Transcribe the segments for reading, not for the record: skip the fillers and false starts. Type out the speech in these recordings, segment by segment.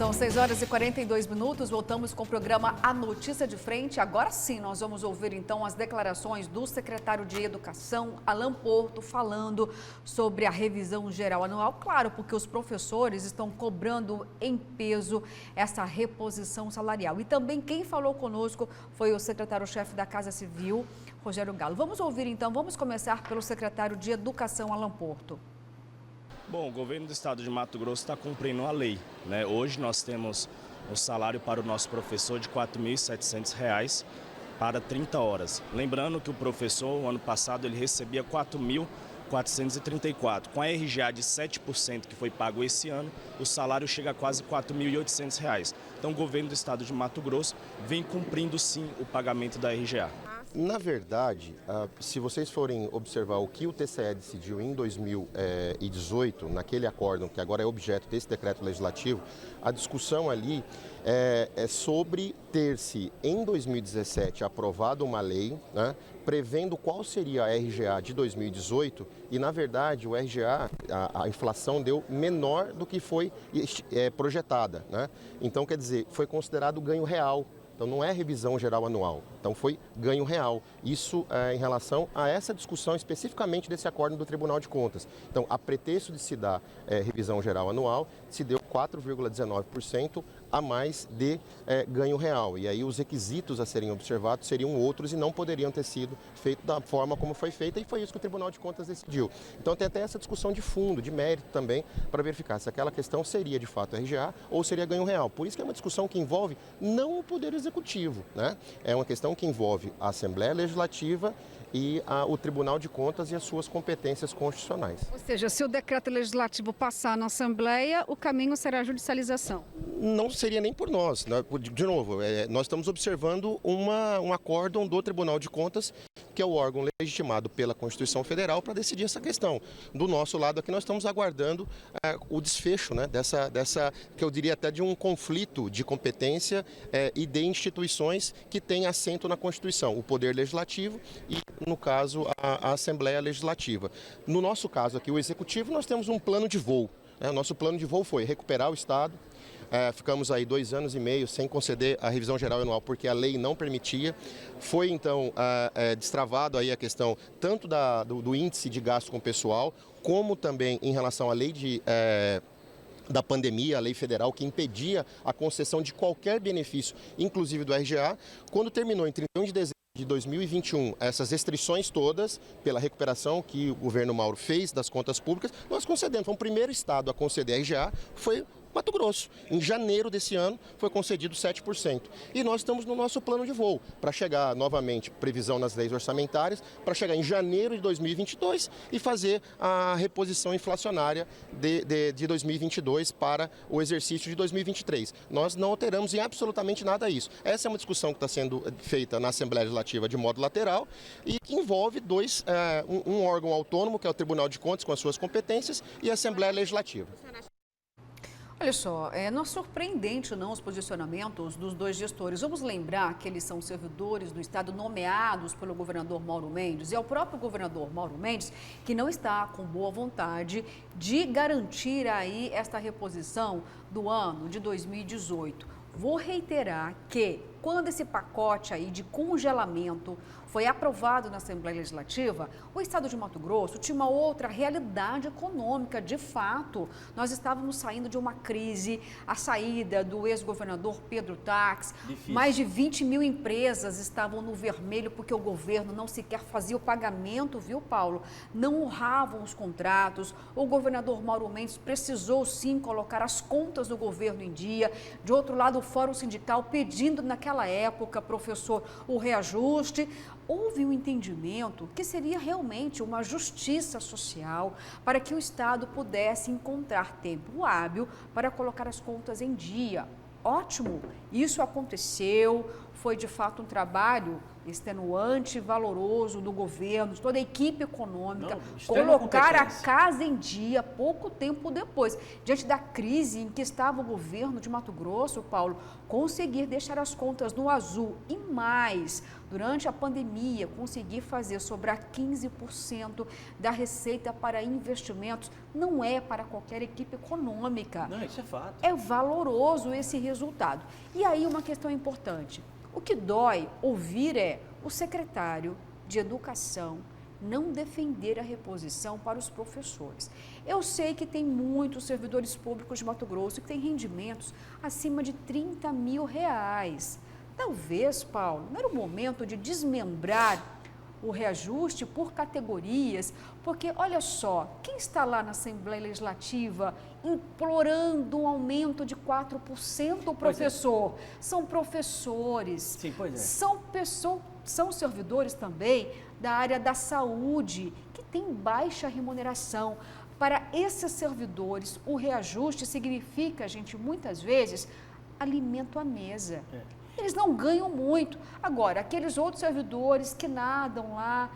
São 6 horas e 42 minutos, voltamos com o programa A Notícia de Frente. Agora sim, nós vamos ouvir então as declarações do secretário de Educação, Alan Porto, falando sobre a revisão geral anual. Claro, porque os professores estão cobrando em peso essa reposição salarial. E também quem falou conosco foi o secretário-chefe da Casa Civil, Rogério Galo. Vamos ouvir então, vamos começar pelo secretário de Educação, Alan Porto. Bom, o governo do estado de Mato Grosso está cumprindo a lei, né? Hoje nós temos o salário para o nosso professor de R$ 4.700 para 30 horas. Lembrando que o professor, o ano passado, ele recebia R$ 4.434. Com a RGA de 7% que foi pago esse ano, o salário chega a quase R$ 4.800. Então o governo do estado de Mato Grosso vem cumprindo sim o pagamento da RGA. Na verdade, se vocês forem observar o que o TCE decidiu em 2018, naquele acórdão que agora é objeto desse decreto legislativo, a discussão ali é sobre ter-se, em 2017, aprovado uma lei, né, prevendo qual seria a RGA de 2018 e, na verdade, o RGA, a inflação deu menor do que foi projetada, né? Então, quer dizer, foi considerado ganho real. Então, não é revisão geral anual, então foi ganho real. Isso em relação a essa discussão especificamente desse acórdão do Tribunal de Contas. Então, a pretexto de se dar revisão geral anual, se deu 4,19% a mais de ganho real. E aí os requisitos a serem observados seriam outros e não poderiam ter sido feitos da forma como foi feita, e foi isso que o Tribunal de Contas decidiu. Então, tem até essa discussão de fundo, de mérito também, para verificar se aquela questão seria de fato RGA ou seria ganho real. Por isso que é uma discussão que envolve não o Poder Executivo, né? É uma questão que envolve a Assembleia Legislativa e o Tribunal de Contas e as suas competências constitucionais. Ou seja, se o decreto legislativo passar na Assembleia, o caminho será a judicialização? Não seria nem por nós, né? De novo, nós estamos observando um acórdão do Tribunal de Contas, que é o órgão legitimado pela Constituição Federal para decidir essa questão. Do nosso lado aqui nós estamos aguardando o desfecho, né, dessa, que eu diria até de um conflito de competência e de instituições que têm assento na Constituição, o Poder Legislativo e, no caso, a Assembleia Legislativa. No nosso caso aqui, o Executivo, nós temos um plano de voo. O nosso plano de voo foi recuperar o Estado. Ficamos aí 2 anos e meio sem conceder a revisão geral anual porque a lei não permitia. Foi então destravado aí a questão tanto do índice de gasto com pessoal, como também em relação à lei da pandemia, a lei federal que impedia a concessão de qualquer benefício, inclusive do RGA. Quando terminou em 31 de dezembro de 2021, essas restrições todas, pela recuperação que o governo Mauro fez das contas públicas, nós concedemos. Foi o primeiro estado a conceder RGA, foi Mato Grosso. Em janeiro desse ano foi concedido 7%. E nós estamos no nosso plano de voo para chegar novamente, previsão nas leis orçamentárias, para chegar em janeiro de 2022 e fazer a reposição inflacionária de 2022 para o exercício de 2023. Nós não alteramos em absolutamente nada isso. Essa é uma discussão que está sendo feita na Assembleia Legislativa de modo lateral e que envolve um órgão autônomo, que é o Tribunal de Contas, com as suas competências, e a Assembleia Legislativa. Olha só, não é surpreendente não os posicionamentos dos dois gestores. Vamos lembrar que eles são servidores do Estado nomeados pelo governador Mauro Mendes, e é o próprio governador Mauro Mendes que não está com boa vontade de garantir aí esta reposição do ano de 2018. Vou reiterar que quando esse pacote aí de congelamento foi aprovado na Assembleia Legislativa, o Estado de Mato Grosso tinha uma outra realidade econômica. De fato, nós estávamos saindo de uma crise, a saída do ex-governador Pedro Tax, mais de 20 mil empresas estavam no vermelho porque o governo não sequer fazia o pagamento, viu, Paulo? Não honravam os contratos, o governador Mauro Mendes precisou sim colocar as contas do governo em dia. De outro lado, o Fórum Sindical pedindo naquela época, professor, o reajuste. Houve um entendimento que seria realmente uma justiça social para que o Estado pudesse encontrar tempo hábil para colocar as contas em dia. Ótimo, isso aconteceu, foi de fato um trabalho extenuante e valoroso do governo, de toda a equipe econômica, colocar a casa em dia pouco tempo depois. Diante da crise em que estava o governo de Mato Grosso, Paulo, conseguir deixar as contas no azul e mais, durante a pandemia, conseguir fazer sobrar 15% da receita para investimentos, não é para qualquer equipe econômica. Não, isso é fato. É valoroso esse resultado. E aí uma questão importante. O que dói ouvir é o secretário de Educação não defender a reposição para os professores. Eu sei que tem muitos servidores públicos de Mato Grosso que têm rendimentos acima de R$30 mil. Talvez, Paulo, não era o momento de desmembrar o reajuste por categorias, porque olha só, quem está lá na Assembleia Legislativa implorando um aumento de 4% o professor? São professores, sim, pois é. São servidores também da área da saúde, que tem baixa remuneração. Para esses servidores, o reajuste significa, gente, muitas vezes, alimento à mesa. Eles não ganham muito. Agora, aqueles outros servidores que nadam lá,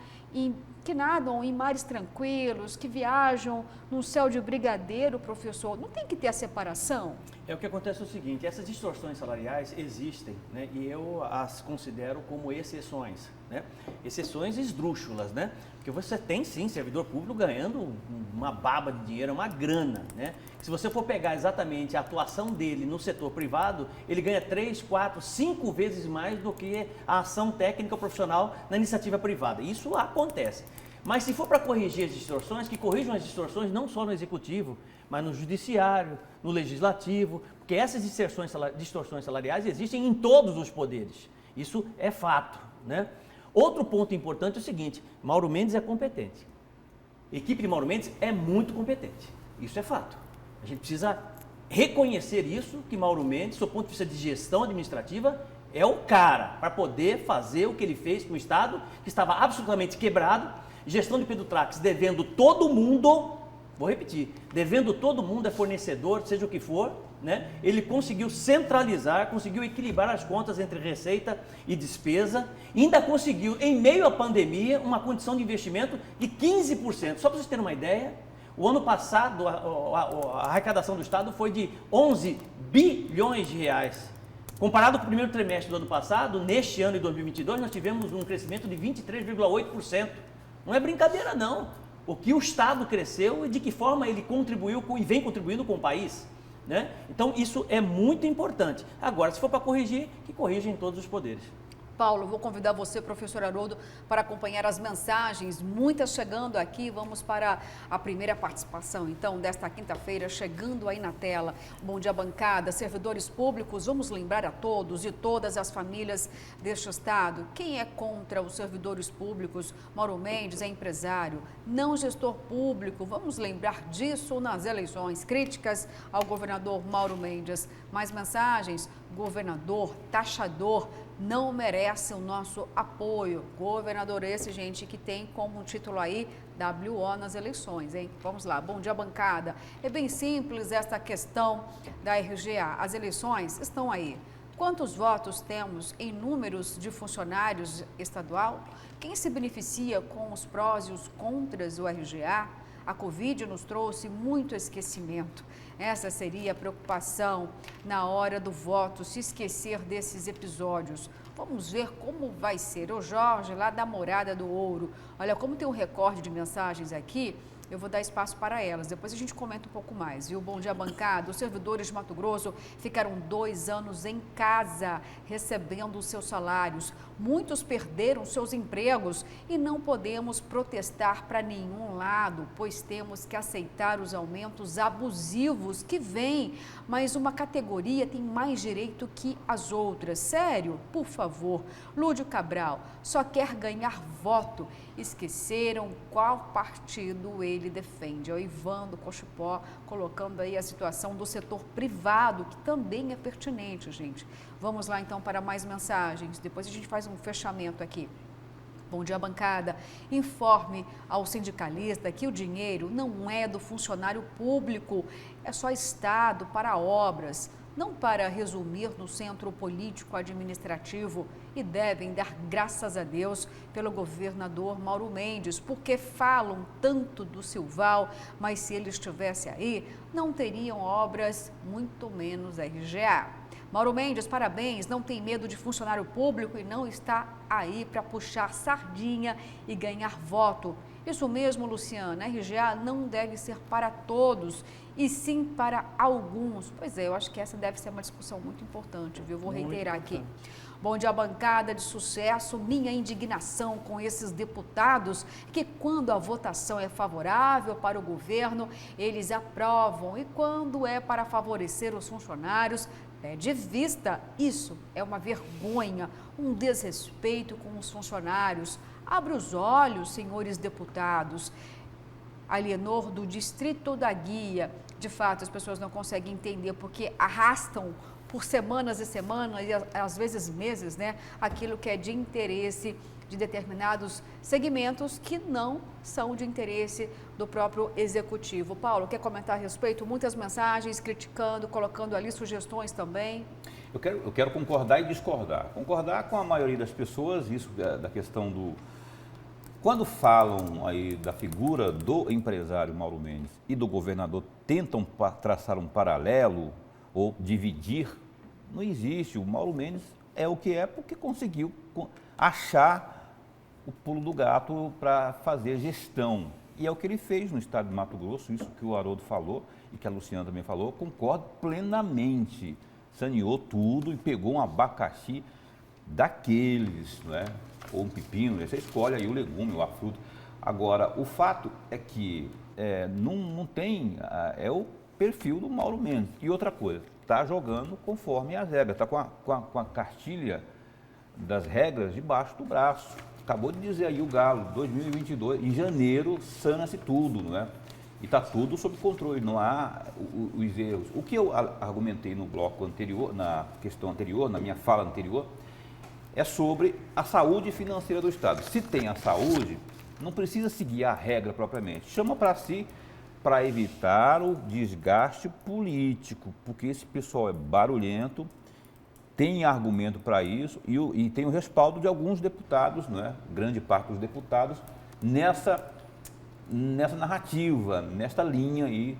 que nadam em mares tranquilos, que viajam num céu de brigadeiro, professor, não tem que ter a separação? O que acontece é o seguinte, essas distorções salariais existem, né, e eu as considero como exceções, né? Exceções esdrúxulas, né? Porque você tem sim servidor público ganhando uma baba de dinheiro, uma grana, né? Se você for pegar exatamente a atuação dele no setor privado, ele ganha 3, 4, 5 vezes mais do que a ação técnica profissional na iniciativa privada. Isso acontece. Mas se for para corrigir as distorções, que corrijam as distorções não só no executivo, mas no judiciário, no legislativo, porque essas distorções salariais existem em todos os poderes. Isso é fato, né? Outro ponto importante é o seguinte, Mauro Mendes é competente. A equipe de Mauro Mendes é muito competente. Isso é fato. A gente precisa reconhecer isso, que Mauro Mendes, do ponto de vista de gestão administrativa, é o cara para poder fazer o que ele fez com o Estado, que estava absolutamente quebrado, gestão de Pedro Trax devendo todo mundo, vou repetir, devendo todo mundo, é fornecedor, seja o que for, né? Ele conseguiu centralizar, conseguiu equilibrar as contas entre receita e despesa, e ainda conseguiu, em meio à pandemia, uma condição de investimento de 15%. Só para vocês terem uma ideia, o ano passado, a arrecadação do Estado foi de 11 bilhões de reais. Comparado com o primeiro trimestre do ano passado, neste ano de 2022, nós tivemos um crescimento de 23,8%. Não é brincadeira, não. O que o Estado cresceu e de que forma ele contribuiu e vem contribuindo com o país, né? Então, isso é muito importante. Agora, se for para corrigir, que corrija em todos os poderes. Paulo, vou convidar você, professor Haroldo, para acompanhar as mensagens, muitas chegando aqui. Vamos para a primeira participação, então, desta quinta-feira, chegando aí na tela. Bom dia, bancada, servidores públicos. Vamos lembrar a todos e todas as famílias deste estado. Quem é contra os servidores públicos? Mauro Mendes é empresário, não gestor público. Vamos lembrar disso nas eleições. Críticas ao governador Mauro Mendes. Mais mensagens? Governador, taxador, não merece o nosso apoio. Governador esse, gente, que tem como título aí WO nas eleições, hein? Vamos lá, bom dia, bancada. É bem simples esta questão da RGA. As eleições estão aí. Quantos votos temos em números de funcionários estadual? Quem se beneficia com os prós e os contras do RGA? A Covid nos trouxe muito esquecimento. Essa seria a preocupação na hora do voto, se esquecer desses episódios. Vamos ver como vai ser. O Jorge, lá da Morada do Ouro. Olha, como tem um recorde de mensagens aqui, eu vou dar espaço para elas. Depois a gente comenta um pouco mais, viu? Bom dia, bancada. Os servidores de Mato Grosso ficaram 2 anos em casa, recebendo os seus salários. Muitos perderam seus empregos e não podemos protestar para nenhum lado, pois temos que aceitar os aumentos abusivos que vêm. Mas uma categoria tem mais direito que as outras. Sério? Por favor. Lúdio Cabral só quer ganhar voto. Esqueceram qual partido ele defende. É o Ivan do Cochipó colocando aí a situação do setor privado, que também é pertinente, gente. Vamos lá então para mais mensagens. Depois a gente faz um fechamento aqui. Bom dia, bancada. Informe ao sindicalista que o dinheiro não é do funcionário público, é só Estado para obras. não para resumir no centro político-administrativo, e devem dar graças a Deus pelo governador Mauro Mendes, porque falam tanto do Silval, mas se ele estivesse aí, não teriam obras, muito menos RGA. Mauro Mendes, parabéns, não tem medo de funcionário público e não está aí para puxar sardinha e ganhar voto. Isso mesmo, Luciana, a RGA não deve ser para todos, e sim para alguns. Pois é, eu acho que essa deve ser uma discussão muito importante, viu? Vou reiterar aqui. Bom dia, bancada de sucesso. Minha indignação com esses deputados é que quando a votação é favorável para o governo, eles aprovam, e quando é para favorecer os funcionários, pede vista. Isso é uma vergonha, um desrespeito com os funcionários. Abre os olhos, senhores deputados. Alienor, do Distrito da Guia. De fato, as pessoas não conseguem entender porque arrastam por semanas e semanas e às vezes meses, né, aquilo que é de interesse de determinados segmentos que não são de interesse do próprio executivo. Paulo, quer comentar a respeito? Muitas mensagens criticando, colocando ali sugestões também. Eu quero concordar e discordar. Concordar com a maioria das pessoas, isso da questão do... Quando falam aí da figura do empresário Mauro Mendes e do governador, tentam traçar um paralelo ou dividir, não existe. O Mauro Mendes é o que é porque conseguiu achar o pulo do gato para fazer gestão. E é o que ele fez no estado de Mato Grosso, isso que o Haroldo falou e que a Luciana também falou, concordo plenamente. Saneou tudo e pegou um abacaxi daqueles, né? Ou um pepino, você escolhe aí o legume, a fruta. Agora, o fato é que não tem, é o perfil do Mauro Mendes. E outra coisa, está jogando conforme as regras, está com a cartilha das regras debaixo do braço. Acabou de dizer aí o Galo, 2022, em janeiro, sana-se tudo, não é? E está tudo sob controle, não há os erros. O que eu argumentei no bloco anterior, na questão anterior, na minha fala anterior, é sobre a saúde financeira do Estado. Se tem a saúde, não precisa seguir a regra propriamente. Chama para si para evitar o desgaste político, porque esse pessoal é barulhento, tem argumento para isso e tem o respaldo de alguns deputados, não é? Grande parte dos deputados, nessa narrativa, nesta linha aí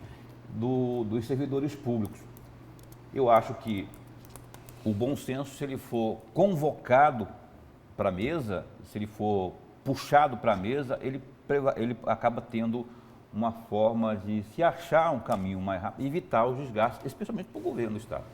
dos servidores públicos. Eu acho que o bom senso, se ele for convocado para a mesa, se ele for puxado para a mesa, ele acaba tendo uma forma de se achar um caminho mais rápido e evitar os desgastes, especialmente para o governo do Estado.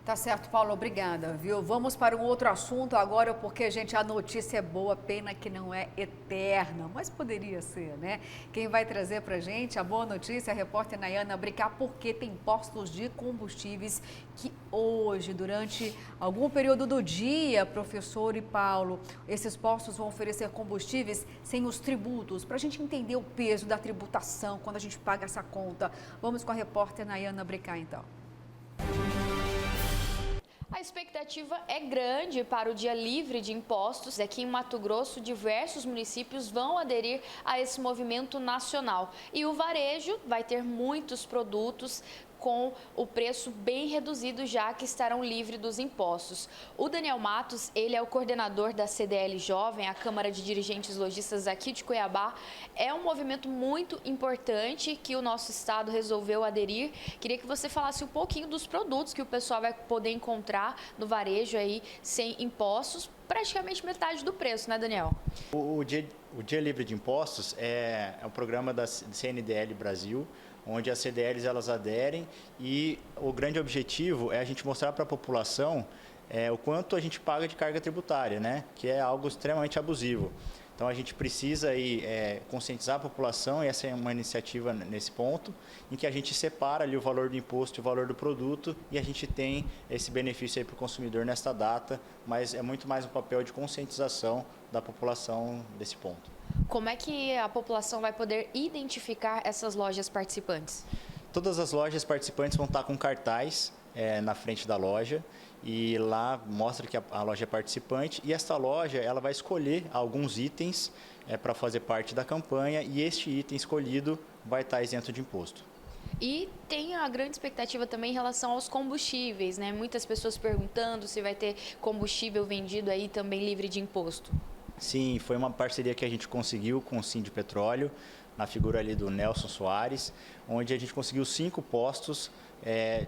Tá certo, Paulo, obrigada, viu? Vamos para um outro assunto agora, porque, gente, a notícia é boa, pena que não é eterna, mas poderia ser, né? Quem vai trazer pra gente a boa notícia é a repórter Nayana Bricá, porque tem postos de combustíveis que hoje, durante algum período do dia, professor e Paulo, esses postos vão oferecer combustíveis sem os tributos, para a gente entender o peso da tributação quando a gente paga essa conta. Vamos com a repórter Nayana Bricá, então. A expectativa é grande para o Dia Livre de Impostos. Aqui em Mato Grosso, diversos municípios vão aderir a esse movimento nacional. E o varejo vai ter muitos produtos com o preço bem reduzido, já que estarão livres dos impostos. O Daniel Matos, ele é o coordenador da CDL Jovem, a Câmara de Dirigentes Lojistas aqui de Cuiabá. É um movimento muito importante que o nosso estado resolveu aderir. Queria que você falasse um pouquinho dos produtos que o pessoal vai poder encontrar no varejo aí sem impostos, praticamente metade do preço, né, Daniel? O Dia Livre de Impostos é um programa da CNDL Brasil, onde as CDLs elas aderem, e o grande objetivo é a gente mostrar para a população o quanto a gente paga de carga tributária, né? Que é algo extremamente abusivo. Então a gente precisa aí, conscientizar a população, e essa é uma iniciativa nesse ponto, em que a gente separa ali o valor do imposto e o valor do produto, e a gente tem esse benefício para o consumidor nesta data, mas é muito mais um papel de conscientização da população desse ponto. Como é que a população vai poder identificar essas lojas participantes? Todas as lojas participantes vão estar com cartaz na frente da loja, e lá mostra que a loja é participante, e esta loja ela vai escolher alguns itens para fazer parte da campanha, e este item escolhido vai estar isento de imposto. E tem a grande expectativa também em relação aos combustíveis, né? Muitas pessoas perguntando se vai ter combustível vendido aí também livre de imposto. Sim, foi uma parceria que a gente conseguiu com o Sindipetróleo, na figura ali do Nelson Soares, onde a gente conseguiu 5 postos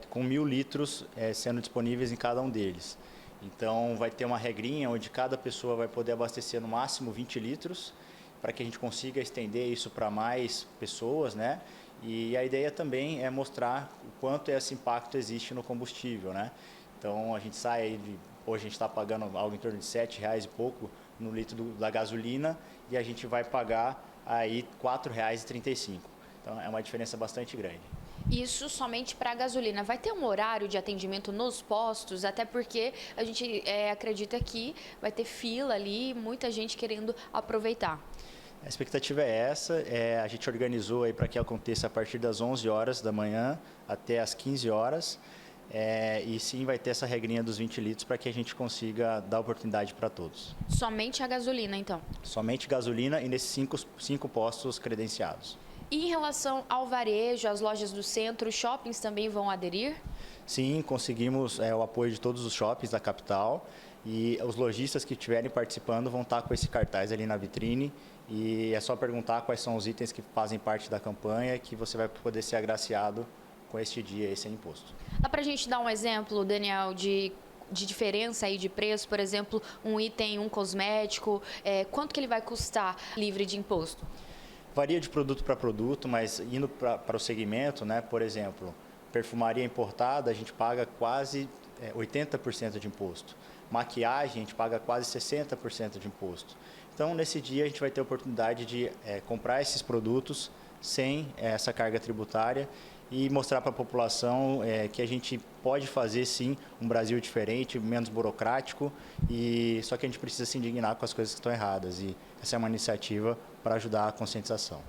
com 1.000 litros sendo disponíveis em cada um deles. Então vai ter uma regrinha onde cada pessoa vai poder abastecer no máximo 20 litros, para que a gente consiga estender isso para mais pessoas, né? E a ideia também é mostrar o quanto esse impacto existe no combustível, né? Então a gente sai aí hoje a gente está pagando algo em torno de R$7 e pouco no litro da gasolina e a gente vai pagar aí R$4,35. Então é uma diferença bastante grande. Isso somente para a gasolina. Vai ter um horário de atendimento nos postos, até porque a gente acredita que vai ter fila ali, muita gente querendo aproveitar. A expectativa é essa, a gente organizou aí para que aconteça a partir das 11 horas da manhã até as 15 horas. E sim, vai ter essa regrinha dos 20 litros para que a gente consiga dar oportunidade para todos. Somente a gasolina, então? Somente gasolina e nesses 5 postos credenciados. E em relação ao varejo, as lojas do centro, os shoppings também vão aderir? Sim, conseguimos o apoio de todos os shoppings da capital e os lojistas que estiverem participando vão estar com esse cartaz ali na vitrine e é só perguntar quais são os itens que fazem parte da campanha que você vai poder ser agraciado com este dia aí sem imposto. Dá para a gente dar um exemplo, Daniel, de diferença aí de preço, por exemplo, um item, um cosmético, quanto que ele vai custar livre de imposto? Varia de produto para produto, mas indo para o segmento, né, por exemplo, perfumaria importada, a gente paga quase 80% de imposto. Maquiagem, a gente paga quase 60% de imposto. Então, nesse dia, a gente vai ter a oportunidade de comprar esses produtos sem essa carga tributária e mostrar para a população que a gente pode fazer, sim, um Brasil diferente, menos burocrático, só que a gente precisa se indignar com as coisas que estão erradas. E essa é uma iniciativa para ajudar a conscientização.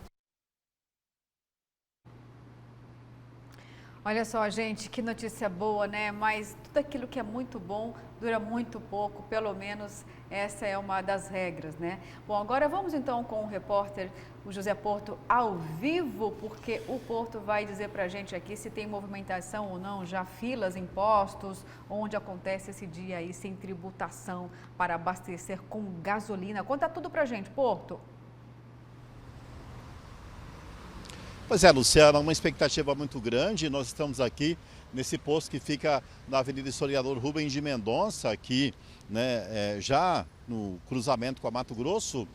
Olha só, gente, que notícia boa, né? Mas tudo aquilo que é muito bom dura muito pouco, pelo menos essa é uma das regras, né? Bom, agora vamos então com o repórter, o José Porto, ao vivo, porque o Porto vai dizer pra gente aqui se tem movimentação ou não, já filas em postos, onde acontece esse dia aí sem tributação para abastecer com gasolina. Conta tudo pra gente, Porto. Pois é, Luciana, uma expectativa muito grande. Nós estamos aqui nesse posto que fica na Avenida Historiador Rubens de Mendonça, aqui, né, já no cruzamento com a Mato Grosso.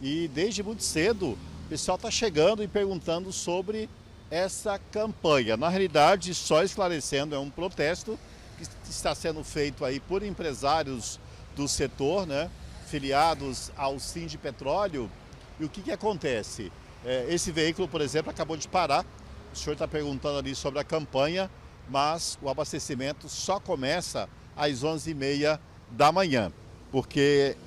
E desde muito cedo o pessoal está chegando e perguntando sobre essa campanha. Na realidade, só esclarecendo, é um protesto que está sendo feito aí por empresários do setor, né, filiados ao Sindipetróleo. E o que acontece? Esse veículo, por exemplo, acabou de parar. O senhor está perguntando ali sobre a campanha, mas o abastecimento só começa às 11h30 da manhã, porque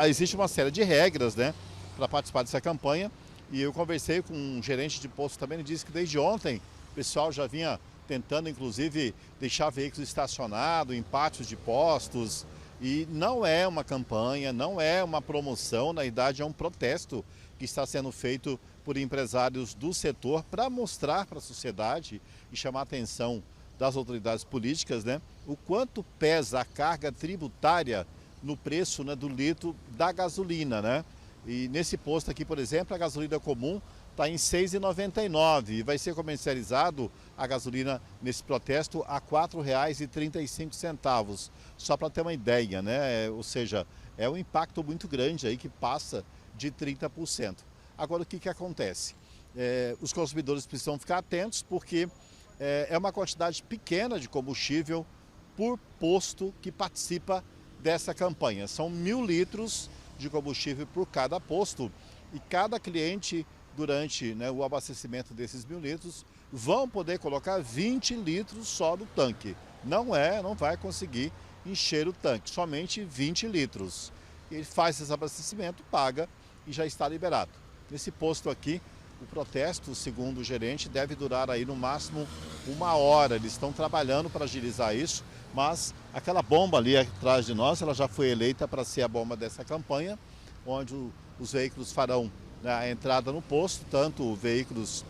existe uma série de regras, né, para participar dessa campanha. E eu conversei com um gerente de posto também, ele disse que desde ontem o pessoal já vinha tentando, inclusive, deixar veículos estacionados em pátios de postos. E não é uma campanha, não é uma promoção, na verdade é um protesto que está sendo feito por empresários do setor para mostrar para a sociedade e chamar a atenção das autoridades políticas, né, o quanto pesa a carga tributária no preço, né, do litro da gasolina, né? E nesse posto aqui, por exemplo, a gasolina comum está em R$ 6,99 e vai ser comercializado a gasolina nesse protesto a R$ 4,35, só para ter uma ideia, né? Ou seja, é um impacto muito grande aí que passa de 30%. Agora, o que acontece? Os consumidores precisam ficar atentos porque é uma quantidade pequena de combustível por posto que participa dessa campanha. São 1.000 litros de combustível por cada posto e cada cliente, durante, né, o abastecimento desses 1.000 litros, vão poder colocar 20 litros só no tanque. Não vai conseguir encher o tanque, somente 20 litros. Ele faz esse abastecimento, paga e já está liberado. Nesse posto aqui, o protesto, segundo o gerente, deve durar aí no máximo 1 hora. Eles estão trabalhando para agilizar isso, mas aquela bomba ali atrás de nós, ela já foi eleita para ser a bomba dessa campanha, onde os veículos farão a entrada no posto, tanto veículos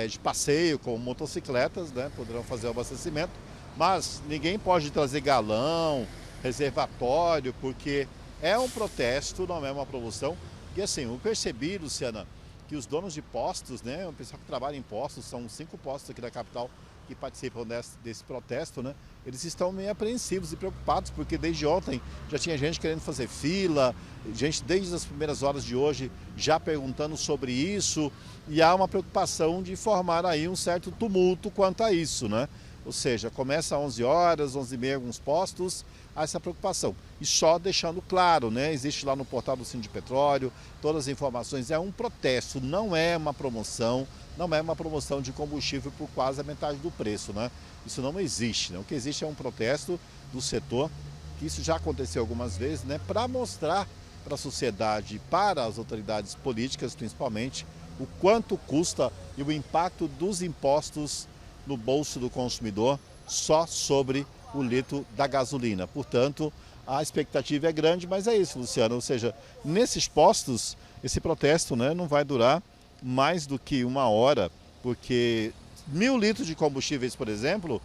de passeio, como motocicletas, né, poderão fazer o abastecimento, mas ninguém pode trazer galão, reservatório, porque é um protesto, não é uma promoção. E assim, eu percebi, Luciana, que os donos de postos, né, o pessoal que trabalha em postos, são 5 postos aqui da capital que participam desse protesto, né, eles estão meio apreensivos e preocupados, porque desde ontem já tinha gente querendo fazer fila, gente desde as primeiras horas de hoje já perguntando sobre isso, e há uma preocupação de formar aí um certo tumulto quanto a isso, né? Ou seja, começa às 11 horas, 11h30 alguns postos, há essa preocupação. E só deixando claro, né, existe lá no portal do Sindipetróleo, todas as informações, é um protesto, não é uma promoção, não é uma promoção de combustível por quase a metade do preço, né? Isso não existe, né? O que existe é um protesto do setor, que isso já aconteceu algumas vezes, né, para mostrar para a sociedade, para as autoridades políticas principalmente, o quanto custa e o impacto dos impostos no bolso do consumidor só sobre o litro da gasolina. Portanto, a expectativa é grande, mas é isso, Luciano. Ou seja, nesses postos, esse protesto, né, não vai durar mais do que 1 hora, porque 1.000 litros de combustíveis, por exemplo,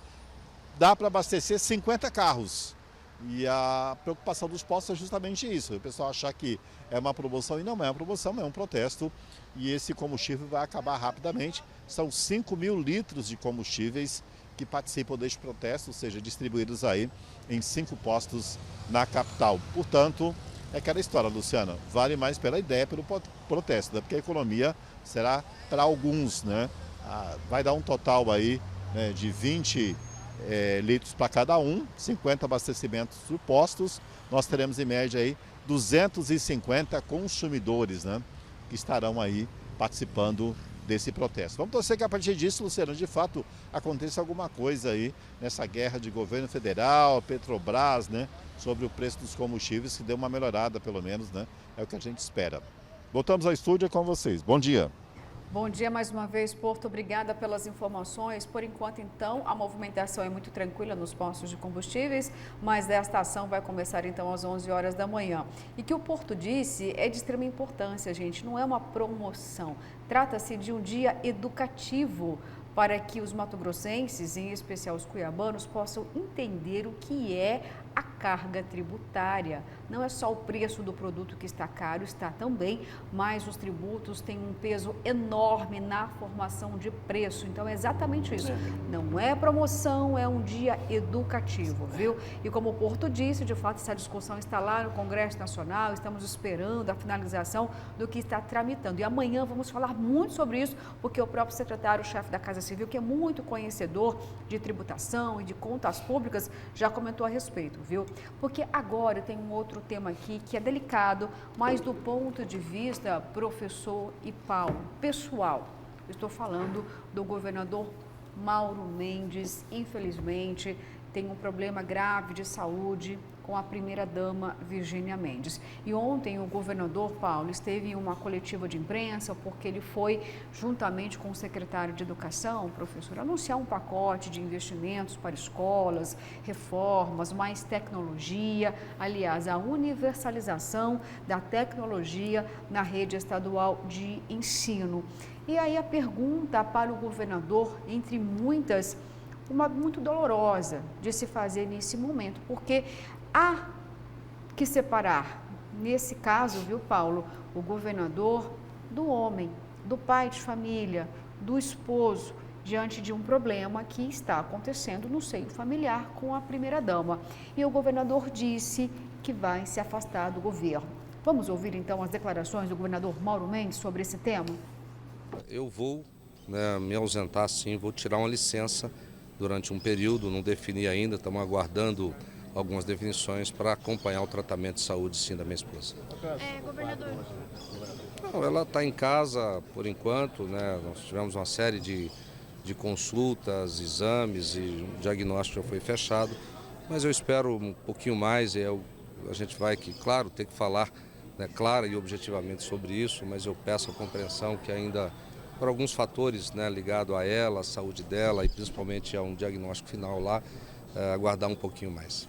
dá para abastecer 50 carros. E a preocupação dos postos é justamente isso, o pessoal achar que é uma promoção, e não é uma promoção, é um protesto, e esse combustível vai acabar rapidamente. São 5.000 litros de combustíveis que participam deste protesto, ou seja, distribuídos aí em 5 postos na capital. Portanto, é aquela história, Luciana, vale mais pela ideia, pelo protesto, né? Porque a economia será para alguns, né? Vai dar um total aí, né, de 20 litros para cada um, 50 abastecimentos por postos. Nós teremos em média aí 250 consumidores, né, que estarão aí participando desse protesto. Vamos torcer que a partir disso, Luciano, de fato aconteça alguma coisa aí nessa guerra de governo federal, Petrobras, né, sobre o preço dos combustíveis, que dê uma melhorada pelo menos, né, é o que a gente espera. Voltamos ao estúdio com vocês. Bom dia. Bom dia mais uma vez, Porto. Obrigada pelas informações. Por enquanto, então, a movimentação é muito tranquila nos postos de combustíveis, mas esta ação vai começar, então, às 11 horas da manhã. E que o Porto disse é de extrema importância, gente. Não é uma promoção. Trata-se de um dia educativo para que os mato-grossenses, em especial os cuiabanos, possam entender o que é a carga tributária. Não é só o preço do produto que está caro, está também, mas os tributos têm um peso enorme na formação de preço. Então é exatamente isso. Não é promoção, é um dia educativo, viu? E como o Porto disse, de fato, essa discussão está lá no Congresso Nacional, estamos esperando a finalização do que está tramitando. E amanhã vamos falar muito sobre isso, porque o próprio secretário-chefe da Casa Civil, que é muito conhecedor de tributação e de contas públicas, já comentou a respeito, viu? Porque agora tem um outro tema aqui que é delicado, mas do ponto de vista, professor e Paulo, pessoal, estou falando do governador Mauro Mendes, infelizmente, tem um problema grave de saúde com a primeira-dama Virgínia Mendes. E ontem o governador Paulo esteve em uma coletiva de imprensa porque ele foi, juntamente com o secretário de Educação, professor, anunciar um pacote de investimentos para escolas, reformas, mais tecnologia, aliás, a universalização da tecnologia na rede estadual de ensino. E aí a pergunta para o governador, entre muitas, uma muito dolorosa de se fazer nesse momento, porque há que separar, nesse caso, viu, Paulo, o governador do homem, do pai de família, do esposo, diante de um problema que está acontecendo no seio familiar com a primeira-dama. E o governador disse que vai se afastar do governo. Vamos ouvir, então, as declarações do governador Mauro Mendes sobre esse tema? Eu vou, me ausentar, sim, vou tirar uma licença durante um período, não defini ainda, estamos aguardando algumas definições para acompanhar o tratamento de saúde, sim, da minha esposa. Governador. Não, ela está em casa por enquanto, né? Nós tivemos uma série de consultas, exames e o diagnóstico já foi fechado, mas eu espero um pouquinho mais e a gente vai, claro, ter que falar, né, clara e objetivamente sobre isso, mas eu peço a compreensão que ainda, por alguns fatores, né, ligados a ela, a saúde dela e principalmente a um diagnóstico final lá, aguardar um pouquinho mais.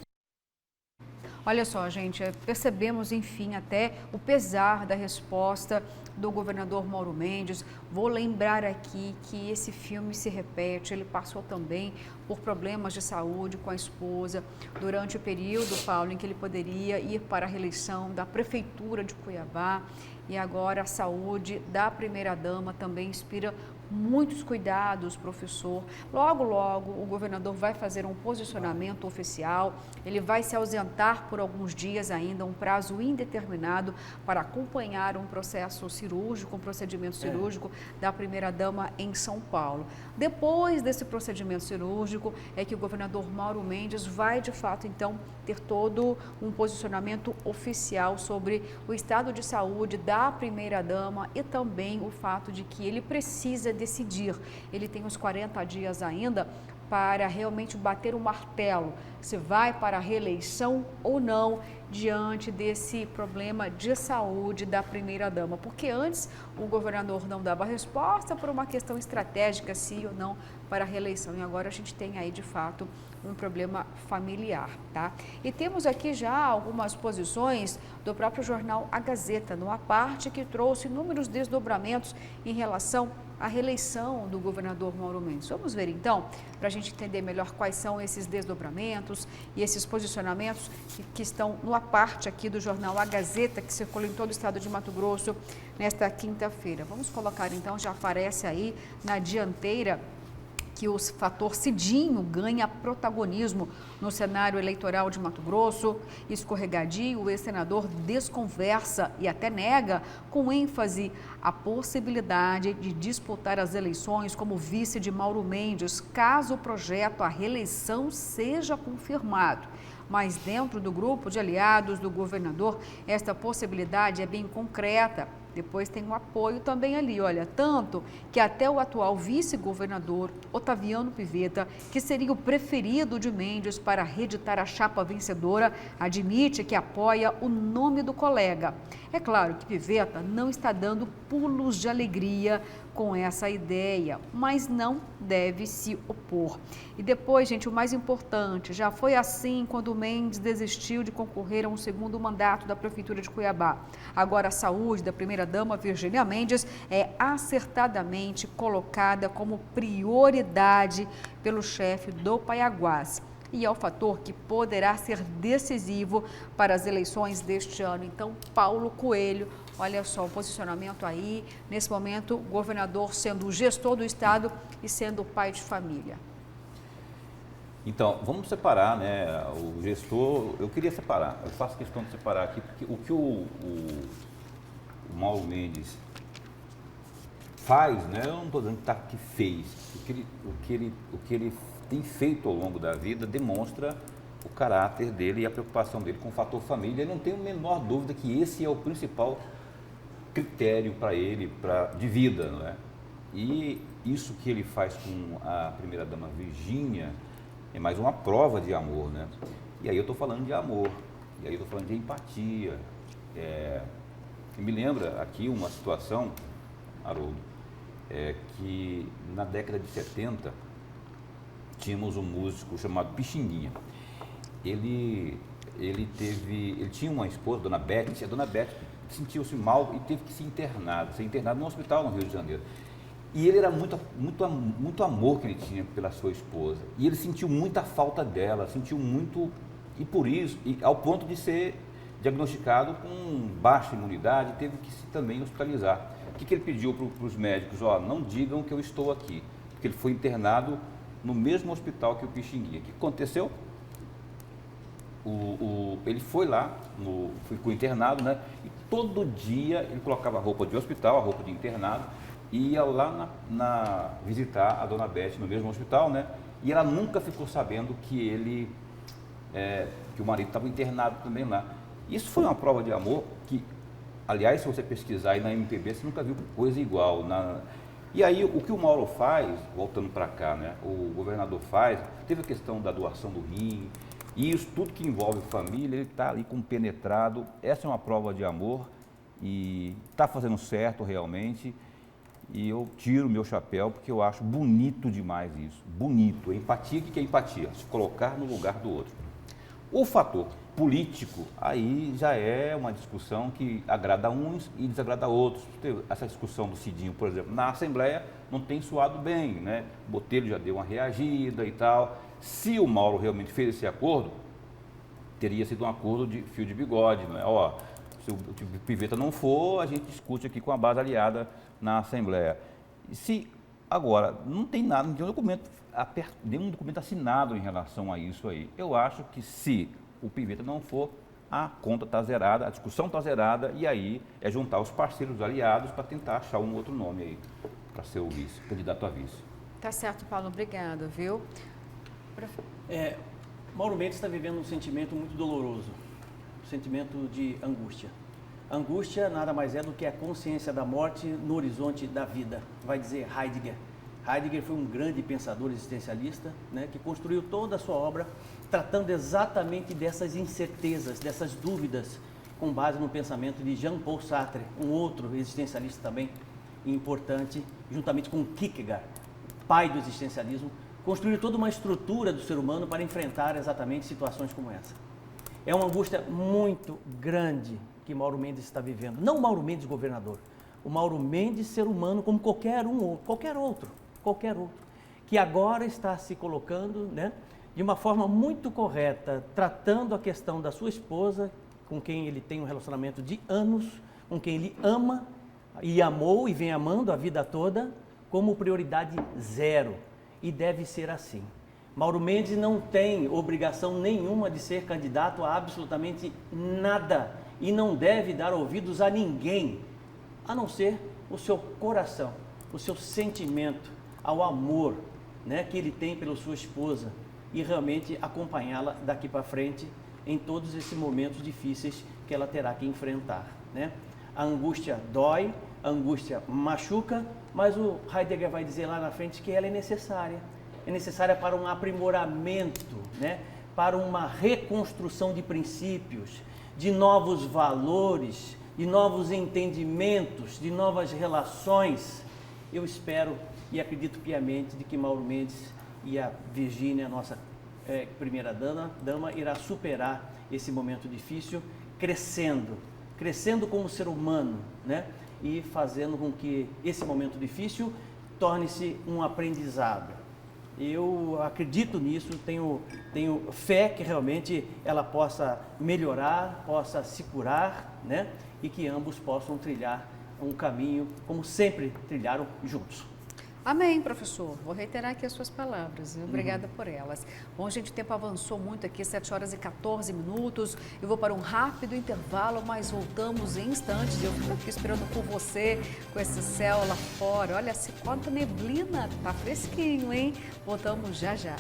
Olha só, gente, percebemos, enfim, até o pesar da resposta do governador Mauro Mendes. Vou lembrar aqui que esse filme se repete, ele passou também por problemas de saúde com a esposa durante o período, Paulo, em que ele poderia ir para a reeleição da Prefeitura de Cuiabá. E agora a saúde da primeira-dama também inspira muitos cuidados, professor. Logo, logo, o governador vai fazer um posicionamento oficial, ele vai se ausentar por alguns dias ainda, um prazo indeterminado, para acompanhar um processo cirúrgico, um procedimento cirúrgico da primeira-dama em São Paulo. Depois desse procedimento cirúrgico, é que o governador Mauro Mendes vai, de fato, então, ter todo um posicionamento oficial sobre o estado de saúde da primeira-dama e também o fato de que ele precisa decidir. Ele tem uns 40 dias ainda para realmente bater o martelo se vai para a reeleição ou não diante desse problema de saúde da primeira-dama. Porque antes o governador não dava resposta por uma questão estratégica, sim ou não, para a reeleição. E agora a gente tem aí, de fato, um problema familiar, tá? E temos aqui já algumas posições do próprio jornal A Gazeta, numa parte que trouxe inúmeros desdobramentos em relação à reeleição do governador Mauro Mendes. Vamos ver então, para a gente entender melhor quais são esses desdobramentos e esses posicionamentos que estão numa parte aqui do jornal A Gazeta, que circula em todo o estado de Mato Grosso nesta quinta-feira. Vamos colocar então, já aparece aí na dianteira que o fator Cidinho ganha protagonismo no cenário eleitoral de Mato Grosso. Escorregadio, o ex-senador desconversa e até nega com ênfase a possibilidade de disputar as eleições como vice de Mauro Mendes, caso o projeto à reeleição seja confirmado. Mas dentro do grupo de aliados do governador, esta possibilidade é bem concreta. Depois tem o apoio também ali, olha, tanto que até o atual vice-governador, Otaviano Pivetta, que seria o preferido de Mendes para reeditar a chapa vencedora, admite que apoia o nome do colega. É claro que Pivetta não está dando pulos de alegria com essa ideia, mas não deve se opor. E depois, gente, o mais importante, já foi assim quando Mendes desistiu de concorrer a um segundo mandato da Prefeitura de Cuiabá. Agora a saúde da primeira-dama, Virgínia Mendes, é acertadamente colocada como prioridade pelo chefe do Paiaguás. E é o fator que poderá ser decisivo para as eleições deste ano. Então, Paulo Coelho, olha só o posicionamento aí, nesse momento, o governador sendo o gestor do estado e sendo o pai de família. Então, vamos separar, né, o gestor, eu queria separar, eu faço questão de separar aqui, porque o que o Mauro Mendes faz, né, eu não estou dizendo que fez, o que ele tem feito ao longo da vida demonstra o caráter dele e a preocupação dele com o fator família. Eu não tenho a menor dúvida que esse é o principal critério para ele, de vida, não é? E isso que ele faz com a primeira-dama Virgínia é mais uma prova de amor, né? E aí eu estou falando de amor, e aí eu estou falando de empatia. Me lembra aqui uma situação, Haroldo, que na década de 70, tínhamos um músico chamado Pixinguinha. Ele tinha uma esposa, Dona Beth, a Dona Beth sentiu-se mal e teve que ser internado no hospital no Rio de Janeiro. E ele era muito amor que ele tinha pela sua esposa. E ele sentiu muita falta dela, e por isso, ao ponto de ser diagnosticado com baixa imunidade, teve que se também hospitalizar. O que ele pediu para os médicos? Não digam que eu estou aqui, porque ele foi internado no mesmo hospital que o Pixinguinha. O que aconteceu? Ele foi lá, ficou internado, né? E todo dia ele colocava a roupa de hospital, a roupa de internado, e ia lá visitar a Dona Beth no mesmo hospital, né? E ela nunca ficou sabendo que que o marido estava internado também lá. Isso foi uma prova de amor que, aliás, se você pesquisar aí na MPB, você nunca viu coisa igual. E aí, o que o Mauro faz, voltando para cá, né? O governador faz, teve a questão da doação do rim, e isso tudo que envolve família, ele está ali compenetrado. Essa é uma prova de amor e está fazendo certo realmente. E eu tiro o meu chapéu porque eu acho bonito demais isso. Bonito. Empatia, o que é empatia? Se colocar no lugar do outro. O fator político, aí já é uma discussão que agrada uns e desagrada outros. Essa discussão do Cidinho, por exemplo, na Assembleia não tem soado bem, né? O Botelho já deu uma reagida e tal. Se o Mauro realmente fez esse acordo, teria sido um acordo de fio de bigode, né? Ó, se o Piveta não for, a gente discute aqui com a base aliada na Assembleia. E se agora não tem nada, não tem nenhum documento assinado em relação a isso aí. Eu acho que se o Piveta não for, a conta está zerada, a discussão está zerada, e aí é juntar os parceiros, os aliados, para tentar achar um outro nome aí para ser o vice, candidato a vice. Tá certo, Paulo, obrigada, viu? Mauro Mendes está vivendo um sentimento muito doloroso, um sentimento de angústia. Angústia nada mais é do que a consciência da morte no horizonte da vida, vai dizer Heidegger. Heidegger foi um grande pensador existencialista, né, que construiu toda a sua obra tratando exatamente dessas incertezas, dessas dúvidas, com base no pensamento de Jean-Paul Sartre, um outro existencialista também importante, juntamente com Kierkegaard, pai do existencialismo, construiu toda uma estrutura do ser humano para enfrentar exatamente situações como essa. É uma angústia muito grande que Mauro Mendes está vivendo. Não o Mauro Mendes governador, o Mauro Mendes ser humano como qualquer outro, que agora está se colocando, né, de uma forma muito correta, tratando a questão da sua esposa, com quem ele tem um relacionamento de anos, com quem ele ama e amou e vem amando a vida toda, como prioridade zero. E deve ser assim. Mauro Mendes não tem obrigação nenhuma de ser candidato a absolutamente nada e não deve dar ouvidos a ninguém, a não ser o seu coração, o seu sentimento, ao amor, né, que ele tem pela sua esposa e realmente acompanhá-la daqui para frente em todos esses momentos difíceis que ela terá que enfrentar, né? A angústia dói, a angústia machuca, mas o Heidegger vai dizer lá na frente que ela é necessária para um aprimoramento, né? Para uma reconstrução de princípios, de novos valores, de novos entendimentos, de novas relações. Eu espero e acredito piamente de que Mauro Mendes e a Virgínia, nossa primeira dama, irá superar esse momento difícil, crescendo como ser humano, né? E fazendo com que esse momento difícil torne-se um aprendizado. Eu acredito nisso, tenho fé que realmente ela possa melhorar, possa se curar, né? E que ambos possam trilhar um caminho como sempre trilharam juntos. Amém, professor. Vou reiterar aqui as suas palavras. Obrigada por elas. Bom, gente, o tempo avançou muito aqui, 7 horas e 14 minutos. Eu vou para um rápido intervalo, mas voltamos em instantes. Eu fico aqui esperando por você, com esse céu lá fora. Olha, se quanta neblina, tá fresquinho, hein? Voltamos já já.